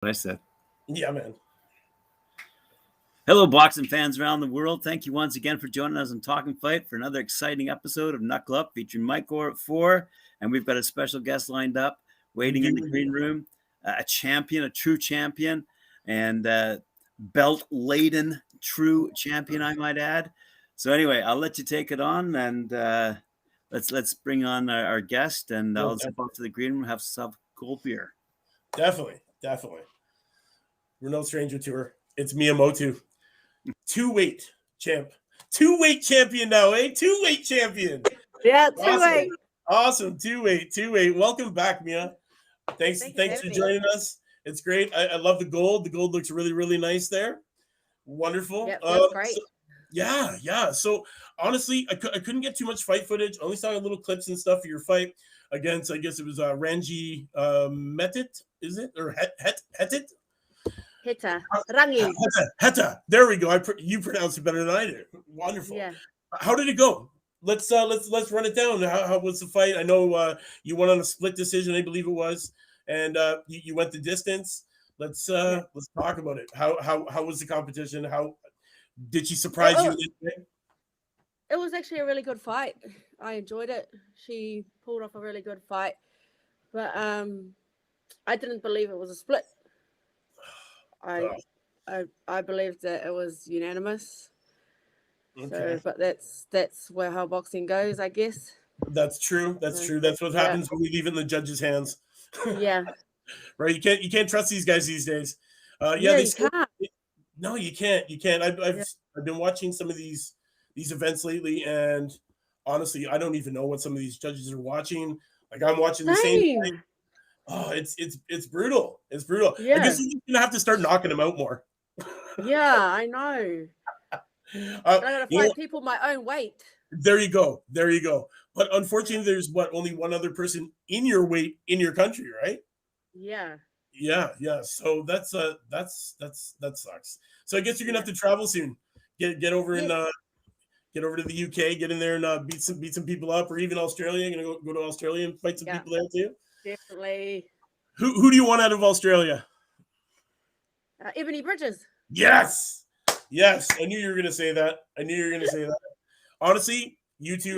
What I said. Yeah, man. Hello, boxing fans around the world. Thank you once again for joining us on Talking Fight for another exciting episode of Knuckle Up featuring Mike Orr at 4. And we've got a special guest lined up waiting in the green room, a champion, a true champion, and belt-laden true champion, I might add. So anyway, I'll let you take it on, and let's bring on our guest, and I'll zip off to the green room, have some cold beer. Definitely. We're no stranger to her. It's Mea Motu. Two-weight champ. Two-weight champion now, eh? Two-weight champion. Yeah, two-weight. Awesome. Two-weight. Welcome back, Mea. Thanks for joining us. It's great. I love the gold. The gold looks really, really nice there. Wonderful. Yep, that's great. Yeah. So honestly, I couldn't get too much fight footage. Only saw little clips and stuff of your fight against, I guess it was Ranji Metit, is it? Or Hetit? Rangi. Heta. There we go. You pronounce it better than I do. Wonderful. Yeah. How did it go? Let's run it down. How was the fight? I know you went on a split decision, I believe it was, and you went the distance. Let's talk about it. How was the competition? How did she surprise you? It was actually a really good fight. I enjoyed it. She pulled off a really good fight, but I didn't believe it was a split. I believed that it was unanimous. Okay. So, but that's where how boxing goes, I guess. That's true. That's what happens when we leave it in the judge's hands. Yeah. Right. You can't trust these guys these days. You can't. No, you can't. I've been watching some of these events lately, and honestly, I don't even know what some of these judges are watching. Like I'm watching the same thing. Oh, it's brutal. It's brutal. Yeah. I guess you're gonna have to start knocking them out more. Yeah, I know. I gotta fight people my own weight. There you go. But unfortunately, there's only one other person in your weight in your country, right? Yeah. So that sucks. So I guess you're gonna have to travel soon. Get over and get over to the UK, get in there and beat some people up, or even Australia. You're gonna go to Australia and fight some people there too. Definitely. Who do you want out of Australia? Ebanie Bridges. Yes. I knew you were gonna say that. Honestly, you two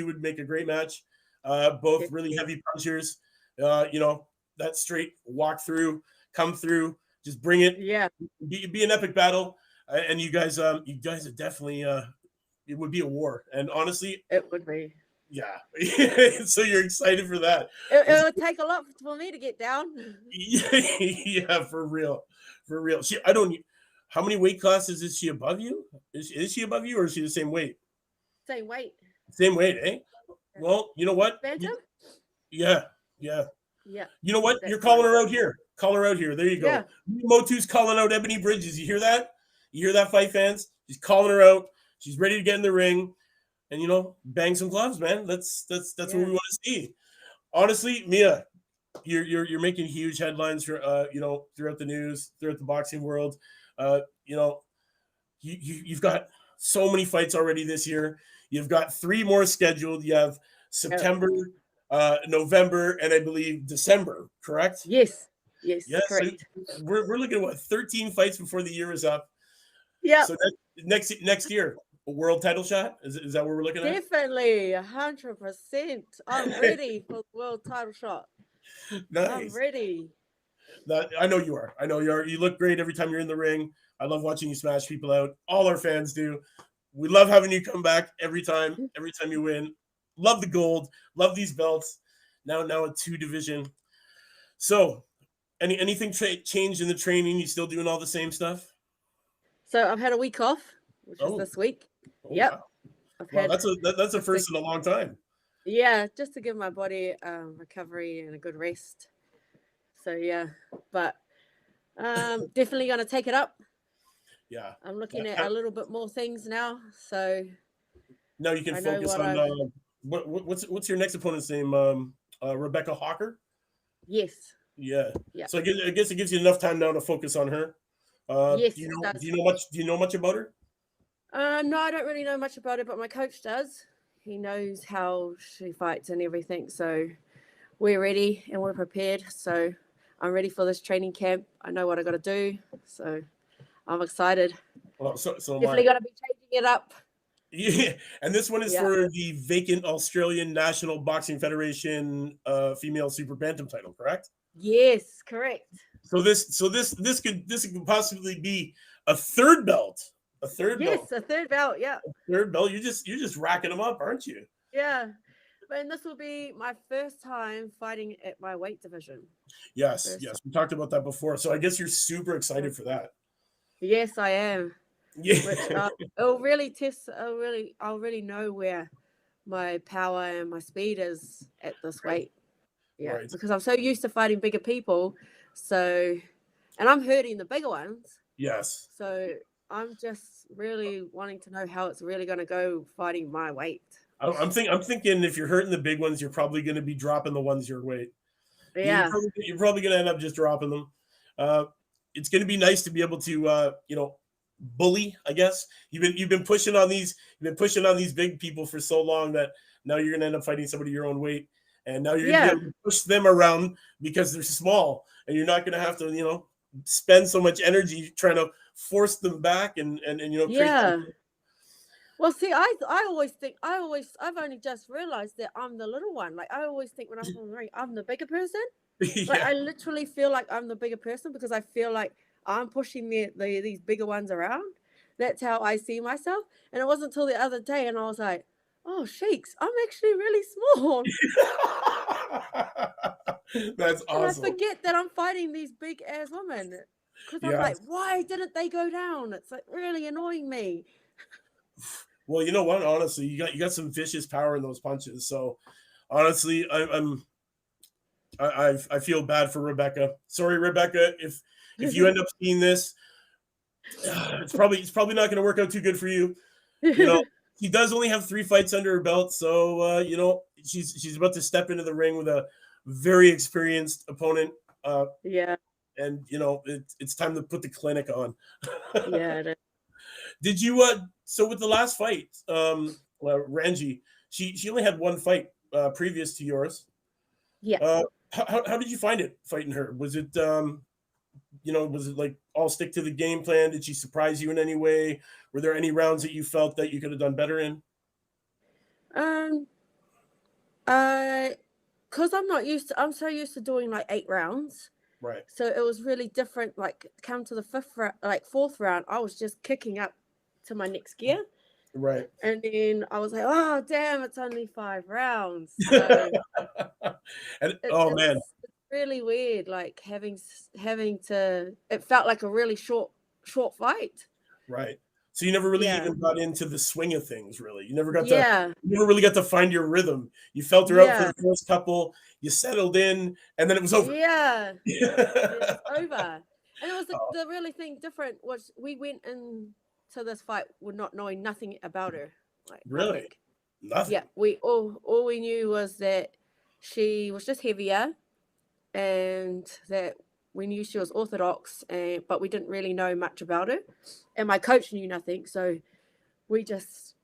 would make a great match. Both really heavy punchers. That straight walk through, come through, just bring it. Yeah. Be an epic battle. And you guys are definitely it would be a war. And honestly, it would be. Yeah. So you're excited for that. It would take a lot for me to get down. Yeah, for real. How many weight classes is she above you? Is she above you, or is she the same weight? Same weight, eh? Well, you know what? Phantom? Yeah. You know what? You're calling her out here. Call her out here. There you go. Yeah. Motu's calling out Ebanie Bridges. You hear that? You hear that, fight fans? She's calling her out. She's ready to get in the ring. And bang some gloves, man. That's what we want to see. Honestly, Mea, you're making huge headlines for throughout the news, throughout the boxing world. You've got so many fights already this year. You've got 3 more scheduled. You have September, November, and I believe December. Correct? Yes, correct. So we're looking at 13 fights before the year is up. Yeah. So next year. A world title shot? Is that what we're looking at? Definitely, 100%. I'm ready for the world title shot. Nice. I'm ready. I know you are. You look great every time you're in the ring. I love watching you smash people out. All our fans do. We love having you come back every time you win. Love the gold. Love these belts. Now a 2 division. So, anything changed in the training? You still doing all the same stuff? So I've had a week off, which is this week. Yep. Wow. That's a first in a long time. Yeah, just to give my body recovery and a good rest. So yeah, but definitely gonna take it up. Yeah. I'm looking at a little bit more things now. So now you can focus on what's your next opponent's name? Rebecca Hawker? Yes. Yeah. So I guess it gives you enough time now to focus on her. Yes. Do you know much about her? No, I don't really know much about it, but my coach does. He knows how she fights and everything, so we're ready and we're prepared. So I'm ready for this training camp. I know what I got to do, so I'm excited. Well, so Definitely going to be changing it up. Yeah, and this one is for the vacant Australian National Boxing Federation female super bantam title, correct? Yes, correct. So this could possibly be a third belt. A third belt. Yes, a third belt. Yeah. Third belt. You're just racking them up, aren't you? Yeah. And this will be my first time fighting at my weight division. Yes. We talked about that before. So I guess you're super excited for that. Yes, I am. Yeah. Which, it'll really test. I'll really know where my power and my speed is at this weight. Yeah, right. Because I'm so used to fighting bigger people. So, and I'm hurting the bigger ones. Yes. So I'm just really wanting to know how it's really going to go fighting my weight. I'm thinking if you're hurting the big ones, you're probably going to be dropping the ones your weight. Yeah. You're probably going to end up just dropping them. It's going to be nice to be able to, bully, I guess. You've been pushing on these big people for so long that now you're going to end up fighting somebody your own weight. And now you're going to be able to push them around because they're small, and you're not going to have to, spend so much energy trying to force them back and Yeah. Well, see, I've only just realized that I'm the little one. Like, I always think when I'm in the ring, I'm the bigger person. Like, I literally feel like I'm the bigger person because I feel like I'm pushing these bigger ones around. That's how I see myself. And it wasn't until the other day, and I was like, oh, shakes, I'm actually really small. That's awesome. And I forget that I'm fighting these big ass women. Because I'm like, why didn't they go down? It's like really annoying me. Well, you know what? Honestly, you got some vicious power in those punches. So, honestly, I feel bad for Rebecca. Sorry, Rebecca. If you end up seeing this, it's probably not going to work out too good for you. She does only have 3 fights under her belt, so she's about to step into the ring with a very experienced opponent. Yeah. And it's time to put the clinic on. Yeah. Did you so with the last fight, Ranji, she only had 1 fight previous to yours. Yeah. How did you find it fighting her? Was it was it like all stick to the game plan? Did she surprise you in any way? Were there any rounds that you felt that you could have done better in? Because I'm so used to doing like 8 rounds. Right. So it was really different. Like, come to the 4th round, I was just kicking up to my next gear. Right. And then I was like, oh, damn, it's only 5 rounds. So man. It's really weird, like having to, it felt like a really short fight. Right. So you never really even got into the swing of things, really. You never really got to find your rhythm. You felt her out for the first couple, you settled in, and then it was over. Yeah. It was over. And it was the really thing different was we went into this fight with not knowing nothing about her. Like, really? Nothing. Yeah. We all we knew was that she was just heavier and that we knew she was orthodox, but we didn't really know much about her. And my coach knew nothing, so we just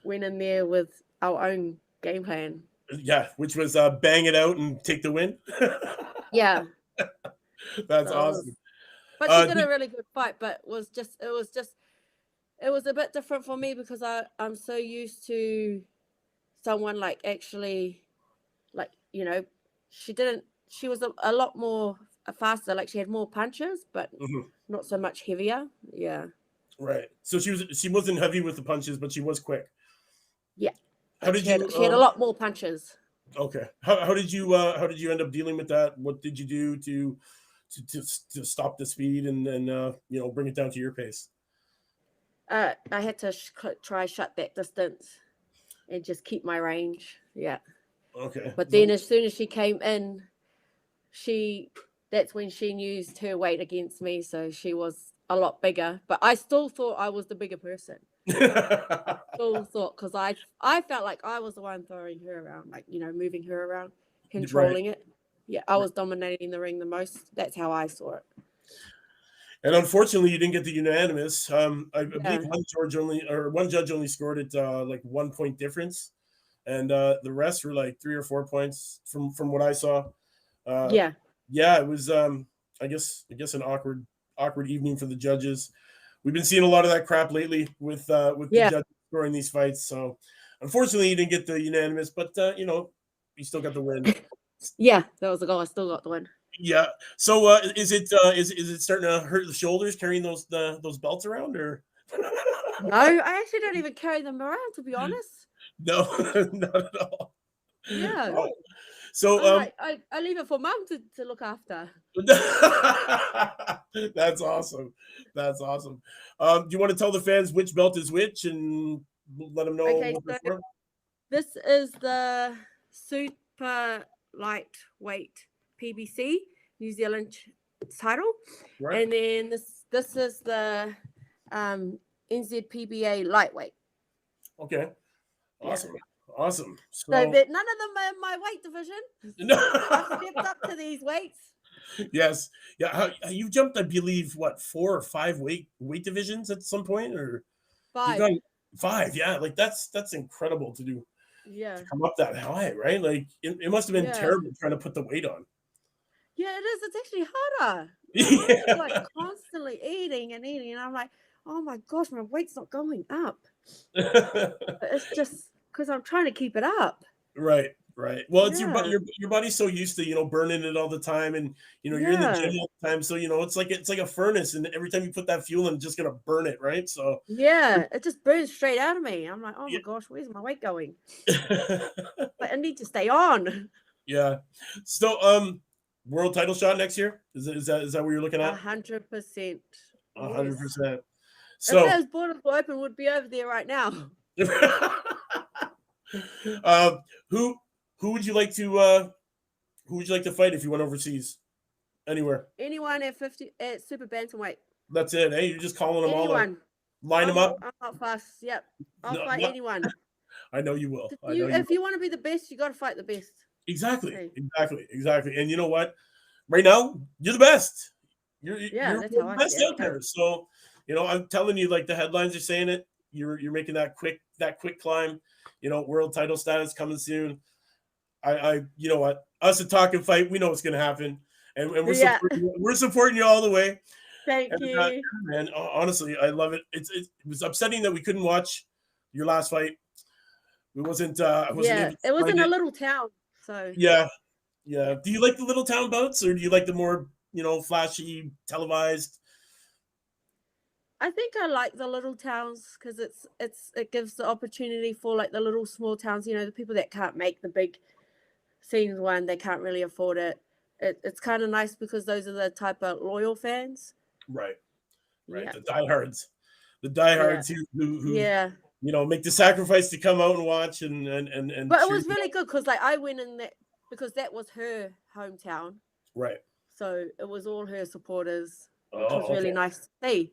went in there with our own game plan. Yeah, which was bang it out and take the win. Yeah. That's awesome. But she did a really good fight, but it was a bit different for me because I'm so used to someone like actually, like, she was a lot more faster, like she had more punches, but not so much heavier. Yeah. Right. So she wasn't heavy with the punches, but she was quick. Yeah. She had a lot more punches. Okay. How did you end up dealing with that? What did you do to stop the speed and bring it down to your pace? I had to try shut that distance and just keep my range. Yeah. Okay. But then as soon as she came in, that's when she used her weight against me. So she was a lot bigger, but I still thought I was the bigger person. I still thought, because I felt like I was the one throwing her around, like, moving her around, controlling it. Yeah, I was dominating the ring the most. That's how I saw it. And unfortunately, you didn't get the unanimous. I believe one judge only scored it like 1 point difference, and the rest were like 3 or 4 points from what I saw. Yeah. Yeah, it was I guess an awkward evening for the judges. We've been seeing a lot of that crap lately with the judges scoring these fights. So unfortunately, you didn't get the unanimous, but you still got the win. Yeah, that was the goal. I still got the win. Yeah. So is it starting to hurt the shoulders carrying those belts around, or? No, I actually don't even carry them around, to be honest. No, not at all. Yeah. Oh. So I leave it for mom to look after. That's awesome. That's awesome. Do you want to tell the fans which belt is which and let them know Okay, what they're for? This is the super lightweight PBC New Zealand title, Right. and then this is the NZPBA lightweight. Okay. Awesome. Yeah. Awesome. So none of them are in my weight division. No. I've stepped up to these weights. Yes. Yeah. You've jumped, I believe, what, 4 or 5 weight divisions at some point, or 5. You've done 5. Yeah. Like that's incredible to do. Yeah. To come up that high, right? Like it must have been terrible trying to put the weight on. Yeah, it is. It's actually harder. Yeah. I'm like constantly eating, and I'm like, oh my gosh, my weight's not going up. It's just because I'm trying to keep it up. Right. Well, it's your body's so used to burning it all the time, and you're in the gym all the time, so it's like a furnace, and every time you put that fuel in, it's just gonna burn it, right? So it just burns straight out of me. I'm like, oh my gosh, where's my weight going? But I need to stay on. Yeah. So world title shot next year, is that what you're looking at? 100%. 100%. So if those borders were open, would be over there right now. Who would you like to fight if you went overseas? Anywhere. Anyone at super bantamweight. That's it. Hey, you're just calling them all up. Line them up. I'm not fast. Yep. I'll fight anyone. I know you will. If you want to be the best, you got to fight the best. Exactly. And you know what? Right now, you're the best. You're the best out there. So, I'm telling you, like the headlines are saying it. You're making that quick climb. World title status coming soon. I you know what? Us at Talkin' Fight, we know what's gonna happen, and we're supporting you all the way. Thank you. And honestly, I love it. It was upsetting that we couldn't watch your last fight. It wasn't. It was in a little town. So yeah. Do you like the little town bouts, or do you like the more flashy televised? I think I like the little towns because it gives the opportunity for like the little small towns. The people that can't make the big scenes they can't really afford it. It's kind of nice because those are the type of loyal fans. Right. Yeah. The diehards who make the sacrifice to come out and watch and. But it was really good because I went in that because that was her hometown. Right. So it was all her supporters, which was really nice to see.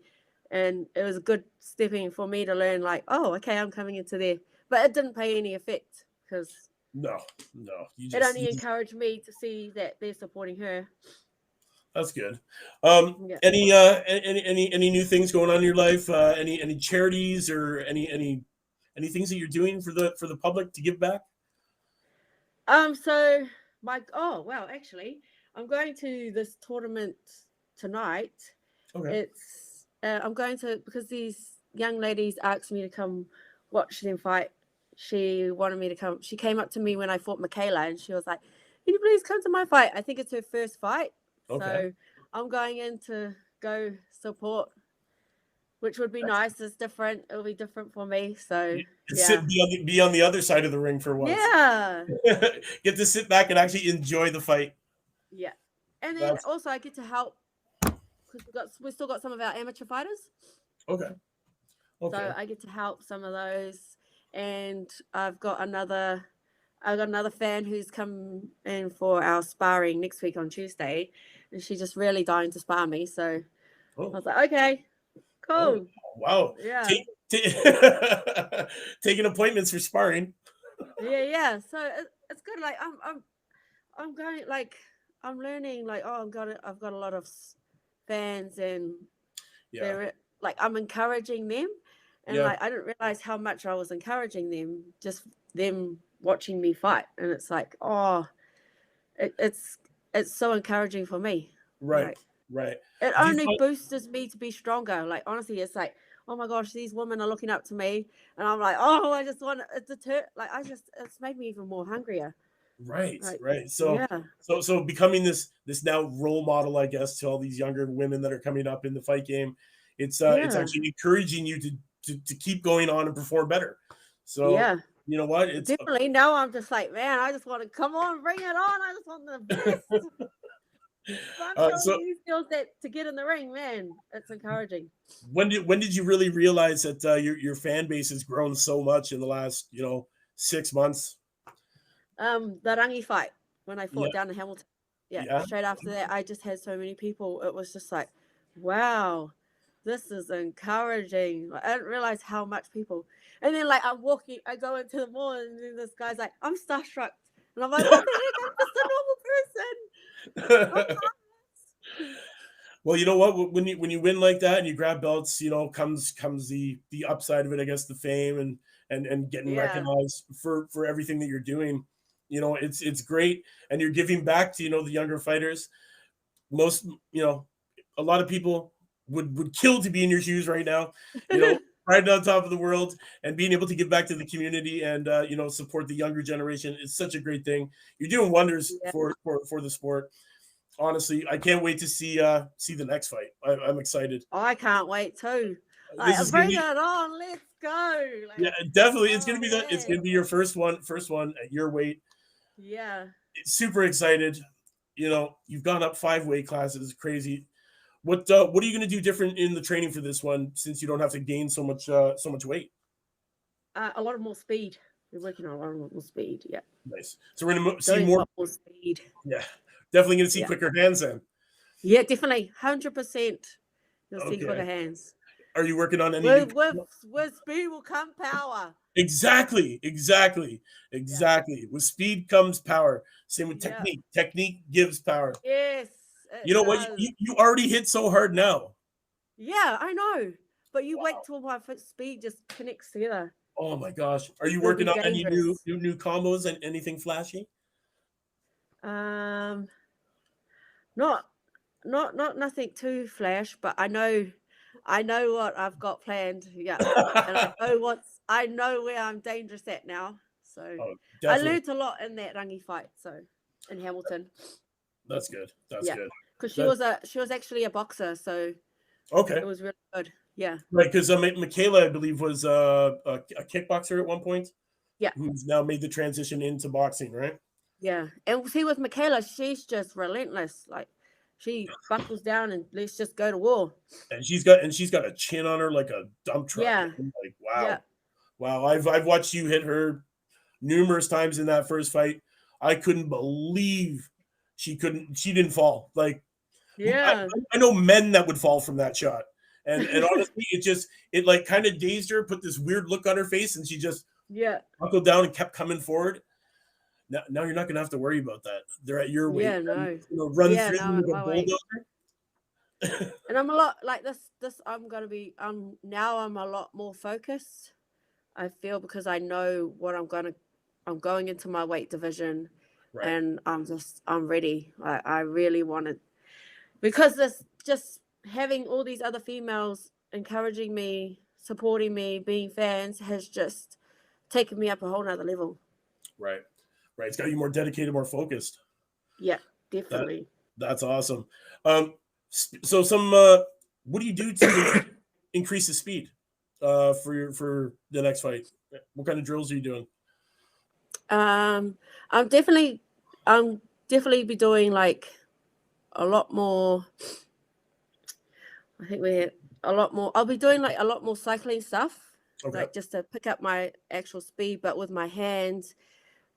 And it was a good stepping for me to learn, I'm coming into there. But it didn't pay any effect because no, it only encouraged me to see that they're supporting her. That's good. Any new things going on in your life? Any charities or any things that you're doing for the public to give back? So actually, I'm going to this tournament tonight. Okay. It's I'm going to because these young ladies asked me to come watch them fight. She wanted me to come. She came up to me when I fought Michaela, and she was like, "Can you please come to my fight?" I think it's her first fight. Okay. So I'm going in to go support, which would be nice. It's different. It'll be different for me. So be on the other side of the ring for once. Yeah. Get to sit back and actually enjoy the fight. Yeah, and then also I get to help because we still got some of our amateur fighters. Okay. So I get to help some of those, and I've got another fan who's come in for our sparring next week on Tuesday, and she's just really dying to spar me. So I was like, okay, cool. Oh, wow. Yeah. Taking appointments for sparring. Yeah. So it's good. Like I'm going I'm learning. I've got a lot of fans, and they're I'm encouraging them, and I didn't realize how much I was encouraging them, just them watching me fight, and it's it's it's so encouraging for me. Right. It only boosts me to be stronger. Like, honestly, it's like, oh my gosh, these women are looking up to me, and I'm like, oh, I just want it to it's made me even more hungrier. Right. So becoming this now role model, I guess, to all these younger women that are coming up in the fight game, it's actually encouraging you to keep going on and perform better. So you know what? It's definitely now I'm just like, man, I just want to come on, bring it on. I just want the best. So these skills to get in the ring, man, it's encouraging. When did you really realize that your fan base has grown so much in the last 6 months? The Rangi fight when I fought down in Hamilton. Straight after that, I just had so many people. It was just like, wow, this is encouraging. I didn't realize how much people. And then, like, I go into the mall, and then this guy's like, I'm starstruck. And I'm like, what the heck? I'm just a normal person. Well, you know what? When you win like that and you grab belts, comes the upside of it, I guess, the fame and getting recognized for everything that you're doing. It's great, and you're giving back to the younger fighters. Most a lot of people would kill to be in your shoes right now. Right on top of the world, and being able to give back to the community and support the younger generation is such a great thing. You're doing wonders for the sport. Honestly, I can't wait to see the next fight. I'm excited. I can't wait too. Bring it on, let's go. Definitely. It's gonna be your first one at your weight. Yeah. Super excited. You've gone up 5 weight classes. Crazy. What are you going to do different in the training for this one, since you don't have to gain so much weight? A lot of more speed. We're working on a lot more speed. Yeah. Nice. So we're going to see more speed. Yeah, definitely going to see quicker hands then. Yeah, definitely, 100%. You'll see quicker hands. Are you working on any? With speed will come power. Exactly. With speed comes power. Same with technique. Technique gives power. Yes. You know what? You already hit so hard now. Yeah, I know. But you wait till my speed just connects together. Oh my gosh. Are you working on any new combos and anything flashy? Not nothing too flash, but I know what I've got planned. Yeah. And I know where I'm dangerous at now. So I learned a lot in that Rangi fight, in Hamilton. That's good. That's good. Because she was actually a boxer, so it was really good. Yeah. Right, because Michaela, I believe, was a kickboxer at one point. Yeah. Who's now made the transition into boxing, right? Yeah. And see, with Michaela, she's just relentless. Like, she buckles down and let's just go to war. And she's got a chin on her like a dump truck. Yeah. Like, wow. Yeah. Wow. I've watched you hit her numerous times in that first fight. I couldn't believe she didn't fall. Like, yeah. I know men that would fall from that shot. And honestly, it like kind of dazed her, put this weird look on her face, and she just buckled down and kept coming forward. Now you're not gonna have to worry about that. They're at your weight. Yeah, no. Run through them with a bulldozer. And I'm a lot like this. I'm now I'm a lot more focused. I feel, because I know what I'm going into my weight division, and I'm ready. I really want to, because this just having all these other females encouraging me, supporting me, being fans has just taken me up a whole nother level. Right. It's got you more dedicated, more focused. Yeah, definitely. That's awesome. So what do you do to increase the speed for the next fight? What kind of drills are you doing? I'm definitely be doing like a lot more. I think we're a lot more. I'll be doing like a lot more cycling stuff, like just to pick up my actual speed, but with my hands,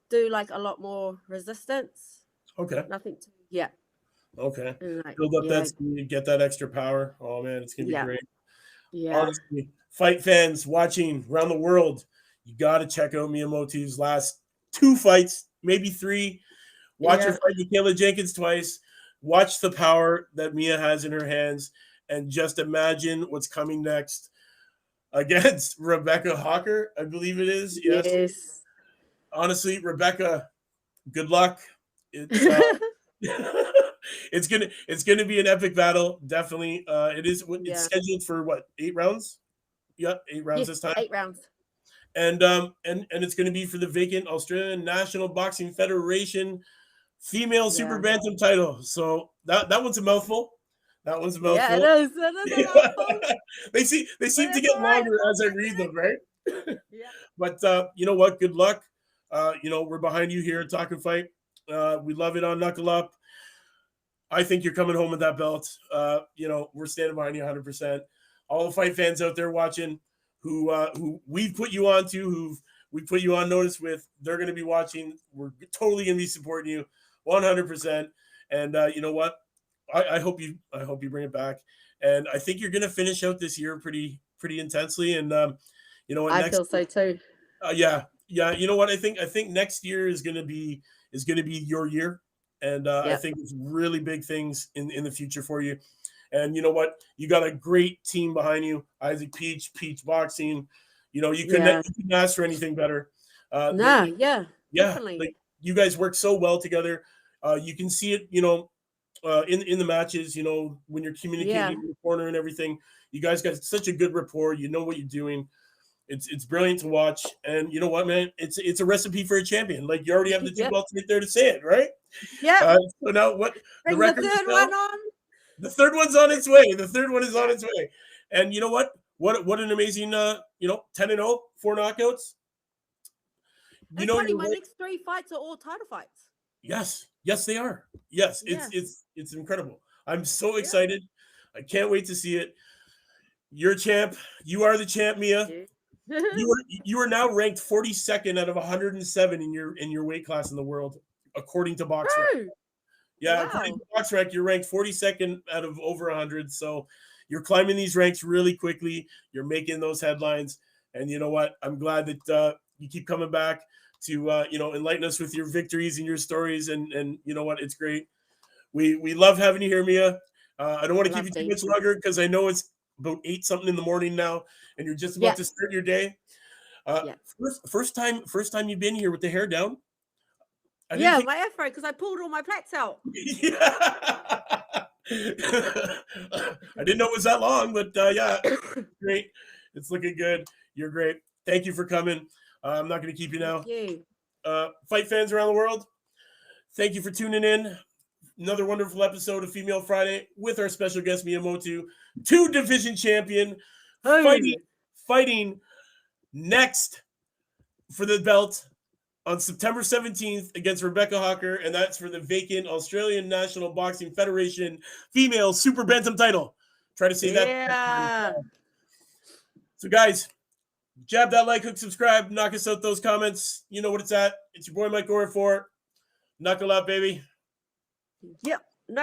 do like a lot more resistance. Okay. Nothing to Okay. Like, build up that speed, get that extra power. Oh man, it's gonna be great. Yeah. Honestly, fight fans watching around the world, you got to check out Mea Motu's last 2 fights, maybe 3. Watch her fight Michaela Jenkins twice. Watch the power that Mea has in her hands, and just imagine what's coming next against Rebecca Hawker, I believe it is. Yes. Honestly, Rebecca, good luck. It's It's gonna be an epic battle, definitely. It's scheduled for what, 8 rounds? Yep, 8 rounds this time. 8 rounds. And it's going to be for the vacant Australian National Boxing Federation female super bantam title. So that one's a mouthful. That one's a mouthful. Yeah, it is. It is a mouthful. they seem to get longer as I read them, right? Yeah. But you know what? Good luck. We're behind you here at Talkin' Fight. We love it on Knuckle Up. I think you're coming home with that belt. We're standing behind you 100%. All the fight fans out there watching, who we've put you on to, we put you on notice with, they're going to be watching. We're totally going to be supporting you 100%. And you know what? I hope you bring it back. And I think you're going to finish out this year pretty intensely. And you know what? I feel so too. Yeah. You know what? I think next year is going to be your year. And I think it's really big things in the future for you. And you know what? You got a great team behind you. Isaac Peach Boxing. You couldn't ask for anything better. Definitely. Like, you guys work so well together. You can see it, in the matches, when you're communicating in the corner and everything. You guys got such a good rapport. You know what you're doing. It's brilliant to watch. And you know what, man? It's a recipe for a champion. Like, you already have the 2 belts right there to say it, right? Yeah. So now what? Bring the third one on. The third one's on its way. The third one is on its way. And you know what? What an amazing 10-0, 4 knockouts. And funny, my next 3 fights are all title fights. Yes, they are. Yes, it's incredible. I'm so excited. I can't wait to see it. You're a champ. You are the champ, Mea. You are now ranked 42nd out of 107 in your weight class in the world, according to BoxRec. Yeah, according to BoxRec, you're ranked 42nd out of over 100. So you're climbing these ranks really quickly. You're making those headlines. And you know what? I'm glad that you keep coming back to enlighten us with your victories and your stories. And you know what? It's great. We love having you here, Mea. I don't want to keep you too much longer because I know it's about 8 something in the morning now, and you're just about to start your day. First time you've been here with the hair down. My afro, because I pulled all my plaits out. I didn't know it was that long, but great. It's looking good. You're great. Thank you for coming. I'm not going to keep you now. Thank you. Fight fans around the world, thank you for tuning in. Another wonderful episode of Female Friday with our special guest, Mea Motu, 2 division champion, fighting next for the belt on September 17th against Rebecca Hawker, and that's for the vacant Australian National Boxing Federation female super bantam title. Try to say that. Yeah. So, guys, jab that like, hook, subscribe, knock us out those comments. You know what it's at. It's your boy Mike Gore for Knuckle Up, baby. Yep.